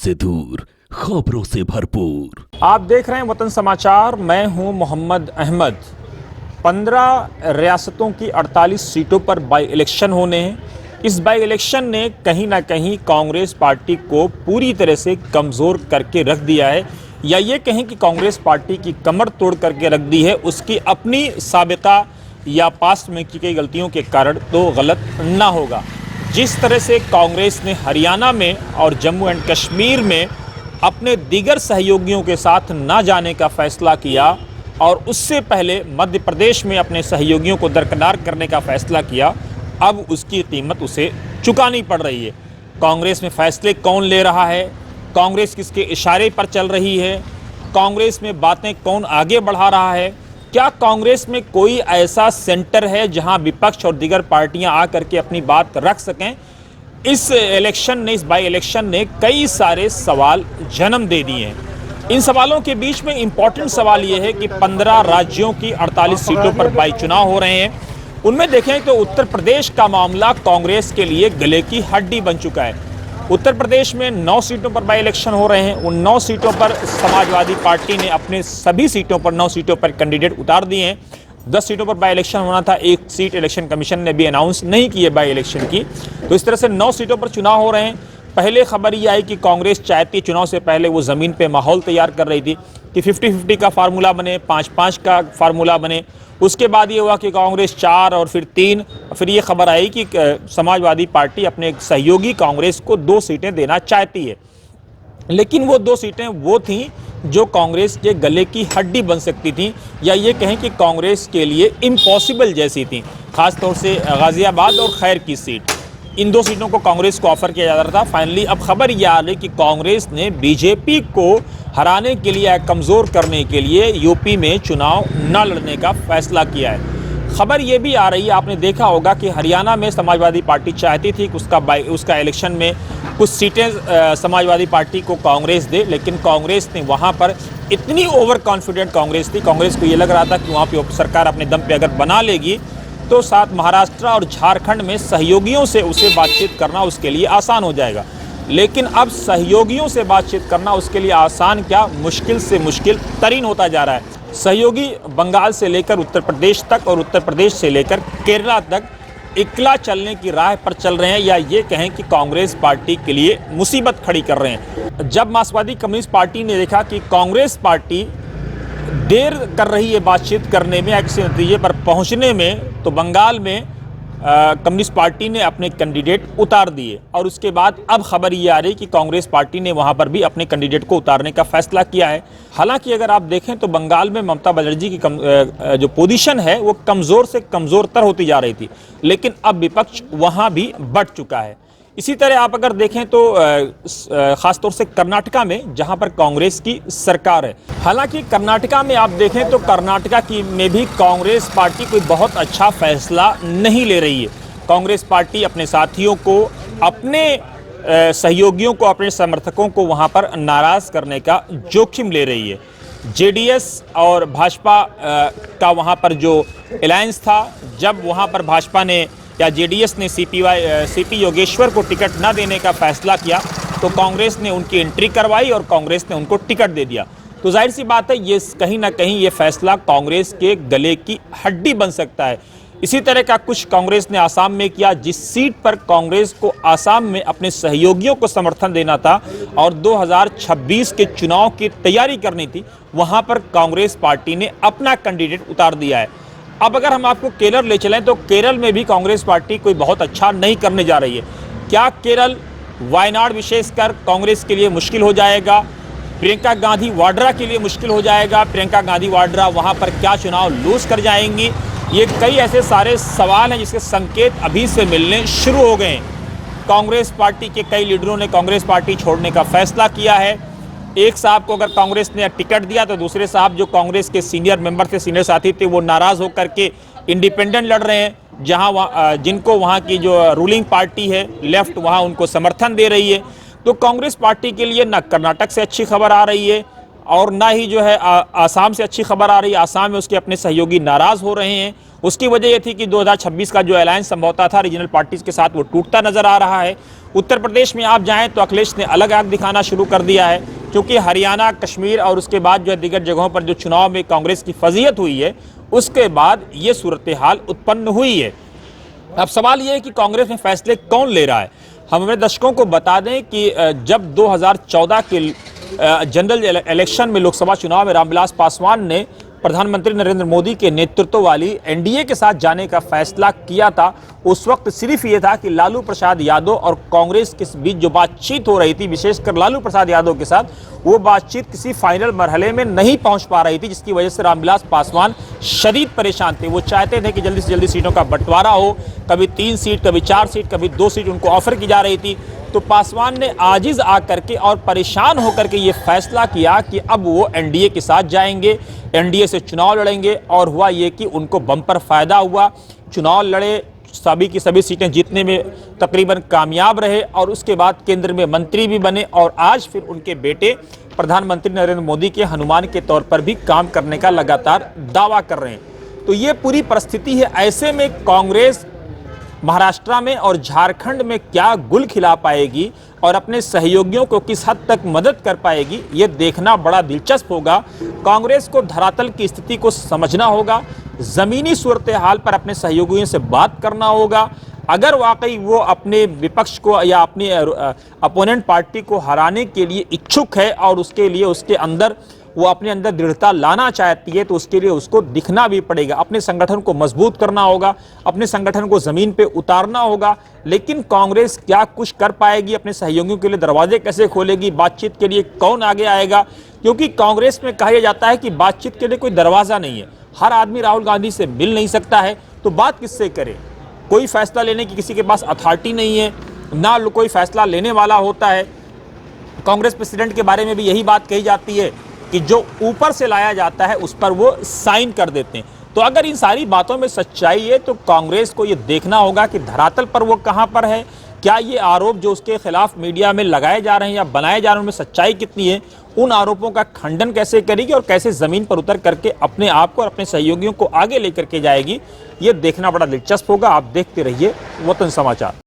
से दूर, खबरों से भरपूर। आप देख रहे हैं वतन समाचार। मैं हूं मोहम्मद अहमद। 15 रियासतों की 48 सीटों पर बाई इलेक्शन होने हैं। इस बाई इलेक्शन ने कहीं ना कहीं कांग्रेस पार्टी को पूरी तरह से कमज़ोर करके रख दिया है, या ये कहें कि कांग्रेस पार्टी की कमर तोड़ करके रख दी है। उसकी अपनी साबिका या पास्ट में की गई गलतियों के कारण तो गलत ना होगा। जिस तरह से कांग्रेस ने हरियाणा में और जम्मू एंड कश्मीर में अपने दीगर सहयोगियों के साथ ना जाने का फैसला किया और उससे पहले मध्य प्रदेश में अपने सहयोगियों को दरकिनार करने का फैसला किया, अब उसकी कीमत उसे चुकानी पड़ रही है। कांग्रेस में फैसले कौन ले रहा है, कांग्रेस किसके इशारे पर चल रही है, कांग्रेस में बातें कौन आगे बढ़ा रहा है, क्या कांग्रेस में कोई ऐसा सेंटर है जहां विपक्ष और दीगर पार्टियां आकर के अपनी बात रख सकें। इस इलेक्शन ने, इस बाई इलेक्शन ने कई सारे सवाल जन्म दे दिए हैं। इन सवालों के बीच में इम्पॉर्टेंट सवाल ये है कि 15 राज्यों की 48 सीटों पर बाई चुनाव हो रहे हैं। उनमें देखें तो उत्तर प्रदेश का मामला कांग्रेस के लिए गले की हड्डी बन चुका है। उत्तर प्रदेश में 9 सीटों पर बाई इलेक्शन हो रहे हैं। उन 9 सीटों पर समाजवादी पार्टी ने अपने सभी सीटों पर 9 सीटों पर कैंडिडेट उतार दिए हैं। 10 सीटों पर बाई इलेक्शन होना था, एक सीट इलेक्शन कमीशन ने भी अनाउंस नहीं की है बाई इलेक्शन की। तो इस तरह से 9 सीटों पर चुनाव हो रहे हैं। पहले खबर ये आई कि कांग्रेस चाहती, चुनाव से पहले वो ज़मीन पे माहौल तैयार कर रही थी कि 50-50 का फार्मूला बने, 5-5 का फार्मूला बने। उसके बाद ये हुआ कि कांग्रेस 4 और फिर 3, फिर ये खबर आई कि समाजवादी पार्टी अपने सहयोगी कांग्रेस को 2 सीटें देना चाहती है। लेकिन वो 2 सीटें वो थीं जो कांग्रेस के गले की हड्डी बन सकती थीं, या ये कहें कि कांग्रेस के लिए इम्पॉसिबल जैसी थीं। खासतौर से गाजियाबाद और खैर की सीट, इन 2 सीटों को कांग्रेस को ऑफर किया जा रहा था। फाइनली अब खबर यह आ रही कि कांग्रेस ने बीजेपी को हराने के लिए, कमज़ोर करने के लिए यूपी में चुनाव न लड़ने का फैसला किया है। खबर ये भी आ रही है, आपने देखा होगा कि हरियाणा में समाजवादी पार्टी चाहती थी कि उसका इलेक्शन में कुछ सीटें समाजवादी पार्टी को कांग्रेस दे, लेकिन कांग्रेस ने वहाँ पर इतनी ओवर कॉन्फिडेंट कांग्रेस थी, कांग्रेस को ये लग रहा था कि वहाँ पे सरकार अपने दम पे अगर बना लेगी तो साथ महाराष्ट्र और झारखंड में सहयोगियों से उसे बातचीत करना उसके लिए आसान हो जाएगा। लेकिन अब सहयोगियों से बातचीत करना उसके लिए आसान क्या, मुश्किल से मुश्किल तरीन होता जा रहा है। सहयोगी बंगाल से लेकर उत्तर प्रदेश तक और उत्तर प्रदेश से लेकर केरला तक इकला चलने की राह पर चल रहे हैं, या ये कहें कि कांग्रेस पार्टी के लिए मुसीबत खड़ी कर रहे हैं। जब मार्क्सवादी कम्युनिस्ट पार्टी ने देखा कि कांग्रेस पार्टी देर कर रही है बातचीत करने में या किसी नतीजे पर पहुंचने में, तो बंगाल में कम्युनिस्ट पार्टी ने अपने कैंडिडेट उतार दिए। और उसके बाद अब खबर ये आ रही कि कांग्रेस पार्टी ने वहां पर भी अपने कैंडिडेट को उतारने का फैसला किया है। हालांकि अगर आप देखें तो बंगाल में ममता बनर्जी की जो पोजीशन है वो कमज़ोर से कमज़ोरतर होती जा रही थी, लेकिन अब विपक्ष वहां भी बढ़ चुका है। इसी तरह आप अगर देखें तो ख़ासतौर से कर्नाटका में, जहां पर कांग्रेस की सरकार है। हालांकि कर्नाटका में आप देखें तो कर्नाटका की में भी कांग्रेस पार्टी कोई बहुत अच्छा फैसला नहीं ले रही है। कांग्रेस पार्टी अपने साथियों को, अपने सहयोगियों को, अपने समर्थकों को वहां पर नाराज़ करने का जोखिम ले रही है। जेडीएस और भाजपा का वहां पर जो अलायंस था, जब वहां पर भाजपा ने या जेडीएस ने सीपी योगेश्वर को टिकट न देने का फैसला किया, तो कांग्रेस ने उनकी एंट्री करवाई और कांग्रेस ने उनको टिकट दे दिया। तो जाहिर सी बात है, ये कहीं ना कहीं ये फैसला कांग्रेस के गले की हड्डी बन सकता है। इसी तरह का कुछ कांग्रेस ने आसाम में किया। जिस सीट पर कांग्रेस को आसाम में अपने सहयोगियों को समर्थन देना था और 2026 के चुनाव की तैयारी करनी थी, वहां पर कांग्रेस पार्टी ने अपना कैंडिडेट उतार दिया है। अब अगर हम आपको केरल ले चलें तो केरल में भी कांग्रेस पार्टी कोई बहुत अच्छा नहीं करने जा रही है। क्या केरल, वायनाड विशेषकर कांग्रेस के लिए मुश्किल हो जाएगा? प्रियंका गांधी वाड्रा के लिए मुश्किल हो जाएगा? प्रियंका गांधी वाड्रा वहां पर क्या चुनाव लूज कर जाएंगी? ये कई ऐसे सारे सवाल हैं जिसके संकेत अभी से मिलने शुरू हो गए हैं। कांग्रेस पार्टी के कई लीडरों ने कांग्रेस पार्टी छोड़ने का फैसला किया है। एक साहब को अगर कांग्रेस ने टिकट दिया तो दूसरे साहब जो कांग्रेस के सीनियर मेंबर थे, सीनियर साथी थे, वो नाराज़ होकर के इंडिपेंडेंट लड़ रहे हैं, जिनको वहाँ की जो रूलिंग पार्टी है लेफ्ट, वहाँ उनको समर्थन दे रही है। तो कांग्रेस पार्टी के लिए न कर्नाटक से अच्छी खबर आ रही है और ना ही जो है आसाम से अच्छी खबर आ रही है। आसाम में उसके अपने सहयोगी नाराज हो रहे हैं। उसकी वजह यह थी कि 2026 का जो अलायंस समझौता था रीजनल पार्टीज के साथ, वो टूटता नजर आ रहा है। उत्तर प्रदेश में आप जाएं तो अखिलेश ने अलग आंख दिखाना शुरू कर दिया है, क्योंकि हरियाणा, कश्मीर और उसके बाद जो है दीगर जगहों पर जो चुनाव में कांग्रेस की फजीयत हुई है, उसके बाद ये सूरत हाल उत्पन्न हुई है। अब सवाल ये है कि कांग्रेस में फैसले कौन ले रहा है। हम अपने दर्शकों को बता दें कि जब 2014 के जनरल इलेक्शन में, लोकसभा चुनाव में रामविलास पासवान ने प्रधानमंत्री नरेंद्र मोदी के नेतृत्व वाली एनडीए के साथ जाने का फैसला किया था, उस वक्त सिर्फ ये था कि लालू प्रसाद यादव और कांग्रेस के बीच जो बातचीत हो रही थी, विशेषकर लालू प्रसाद यादव के साथ, वो बातचीत किसी फाइनल मरहले में नहीं पहुंच पा रही थी, जिसकी वजह से रामविलास पासवान शदीद परेशान थे। वो चाहते थे कि जल्दी से जल्दी सीटों का बंटवारा हो, कभी 3 सीट, कभी 4 सीट, कभी 2 सीट उनको ऑफर की जा रही थी। तो पासवान ने आजिज आकर के और परेशान होकर के ये फैसला किया कि अब वो एनडीए के साथ जाएंगे, एनडीए से चुनाव लड़ेंगे। और हुआ ये कि उनको बम्पर फायदा हुआ, चुनाव लड़े, सभी की सभी सीटें जीतने में तकरीबन कामयाब रहे और उसके बाद केंद्र में मंत्री भी बने और आज फिर उनके बेटे प्रधानमंत्री नरेंद्र मोदी के हनुमान के तौर पर भी काम करने का लगातार दावा कर रहे हैं। तो ये पूरी परिस्थिति है। ऐसे में कांग्रेस महाराष्ट्र में और झारखंड में क्या गुल खिला पाएगी और अपने सहयोगियों को किस हद तक मदद कर पाएगी, ये देखना बड़ा दिलचस्प होगा। कांग्रेस को धरातल की स्थिति को समझना होगा, ज़मीनी सूरत हाल पर अपने सहयोगियों से बात करना होगा। अगर वाकई वो अपने विपक्ष को या अपने अपोनेंट पार्टी को हराने के लिए इच्छुक है और उसके लिए उसके अंदर वो अपने अंदर दृढ़ता लाना चाहती है, तो उसके लिए उसको दिखना भी पड़ेगा। अपने संगठन को मजबूत करना होगा, अपने संगठन को जमीन पे उतारना होगा। लेकिन कांग्रेस क्या कुछ कर पाएगी, अपने सहयोगियों के लिए दरवाजे कैसे खोलेगी, बातचीत के लिए कौन आगे आएगा? क्योंकि कांग्रेस में कहा जाता है कि बातचीत के लिए कोई दरवाजा नहीं है। हर आदमी राहुल गांधी से मिल नहीं सकता है, तो बात किससे करे? कोई फैसला लेने की किसी के पास अथॉरिटी नहीं है, ना कोई फैसला लेने वाला होता है। कांग्रेस प्रेसिडेंट के बारे में भी यही बात कही जाती है कि जो ऊपर से लाया जाता है उस पर वो साइन कर देते हैं। तो अगर इन सारी बातों में सच्चाई है तो कांग्रेस को ये देखना होगा कि धरातल पर वो कहां पर है। क्या ये आरोप जो उसके खिलाफ मीडिया में लगाए जा रहे हैं या बनाए जा रहे हैं, उनमें सच्चाई कितनी है? उन आरोपों का खंडन कैसे करेगी और कैसे जमीन पर उतर करके अपने आप को और अपने सहयोगियों को आगे लेकर के जाएगी, ये देखना बड़ा दिलचस्प होगा। आप देखते रहिए वतन समाचार।